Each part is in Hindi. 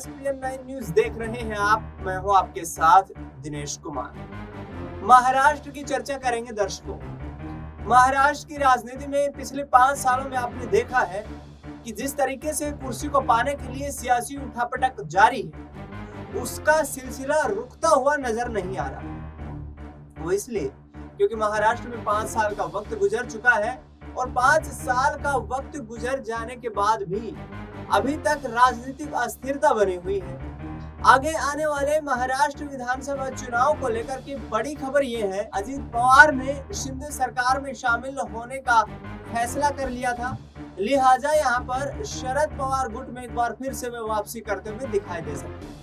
एसपीएन 9 न्यूज देख रहे हैं आप। मैं हूं आपके साथ दिनेश कुमार। महाराष्ट्र की चर्चा करेंगे दर्शकों। महाराष्ट्र की राजनीति में पिछले 5 सालों में आपने देखा है कि जिस तरीके से कुर्सी को पाने के लिए सियासी उठापटक जारी है, उसका सिलसिला रुकता हुआ नजर नहीं आ रहा। वो इसलिए क्योंकि महाराष्ट्र में 5 साल का वक्त गुजर चुका है और 5 साल का वक्त गुजर जाने के बाद भी अभी तक राजनीतिक अस्थिरता बनी हुई है। आगे आने वाले महाराष्ट्र विधानसभा चुनाव को लेकर के बड़ी खबर ये है, अजीत पवार ने शिंदे सरकार में शामिल होने का फैसला कर लिया था, लिहाजा यहाँ पर शरद पवार गुट में एक बार फिर से वे वापसी करते हुए दिखाई दे सकते हैं।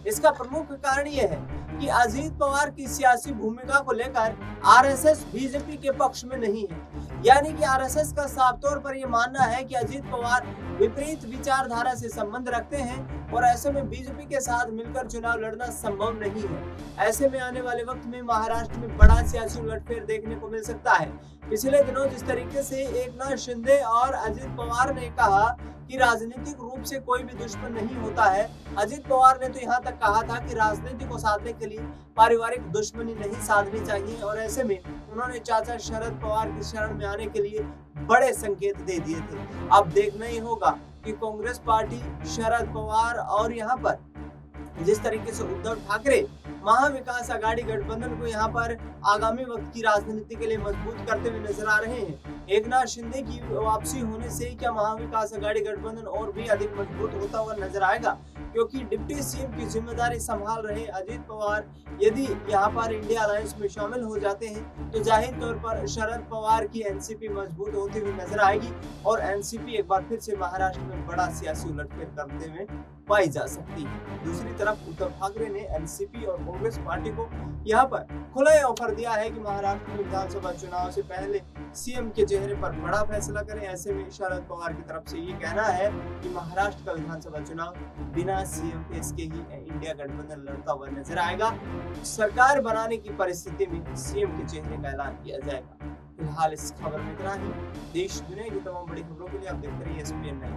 इसका प्रमुख कारण यह है कि अजीत पवार की सियासी भूमिका को लेकर आरएसएस बीजेपी के पक्ष में नहीं है, यानी कि आरएसएस का साफ तौर पर यह मानना है कि अजीत पवार विपरीत विचारधारा से संबंध रखते हैं और ऐसे में बीजेपी के साथ मिलकर चुनाव लड़ना संभव नहीं है। ऐसे में आने वाले वक्त में महाराष्ट्र में बड़ा सियासी उलटफेर देखने को मिल सकता है। पिछले दिनों जिस तरीके से एकनाथ शिंदे और अजीत पवार ने कहा कि राजनीतिक रूप से कोई भी दुश्मन नहीं होता है, अजीत पवार ने तो यहाँ तक कहा था कि राजनीति को साधने के लिए पारिवारिक दुश्मनी नहीं साधनी चाहिए और ऐसे में उन्होंने चाचा शरद पवार की शरण में आने के लिए बड़े संकेत दे दिए थे। अब देखना ही होगा कि कांग्रेस पार्टी, शरद पवार और यहाँ पर जिस तरीके से उद्धव ठाकरे महाविकास आघाड़ी गठबंधन को यहाँ पर आगामी वक्त की राजनीति के लिए मजबूत करते हुए नजर आ रहे हैं। एकनाथ शिंदे की वापसी होने से क्या महाविकास आघाड़ी गठबंधन और भी अधिक मजबूत होता हुआ नजर आएगा, क्योंकि डिप्टी सीएम की जिम्मेदारी संभाल रहे अजीत पवार यदि यहाँ पर इंडिया अलायंस में शामिल हो जाते हैं तो जाहिर तौर पर शरद पवार की एनसीपी मजबूत होती हुई नजर आएगी और एनसीपी एक बार फिर से महाराष्ट्र में बड़ा सियासी उलटफेर करते हुए पाई जा सकती है। दूसरी तरफ उद्धव ठाकरे ने एनसीपी और कांग्रेस पार्टी को यहाँ पर खुला ऑफर दिया है कि महाराष्ट्र में विधानसभा चुनाव से पहले सीएम के चेहरे पर बड़ा फैसला करें। ऐसे में शरद पवार की तरफ से ये कहना है कि महाराष्ट्र का विधानसभा चुनाव बिना सीएम फेस के ही इंडिया गठबंधन लड़ता हुआ नजर आएगा। सरकार बनाने की परिस्थिति में सीएम के चेहरे का ऐलान किया जाएगा। फिलहाल इस खबर में इतना ही। देश दुनिया की तमाम बड़ी खबरों के लिए आप देखते रहिए एसपीएन 9।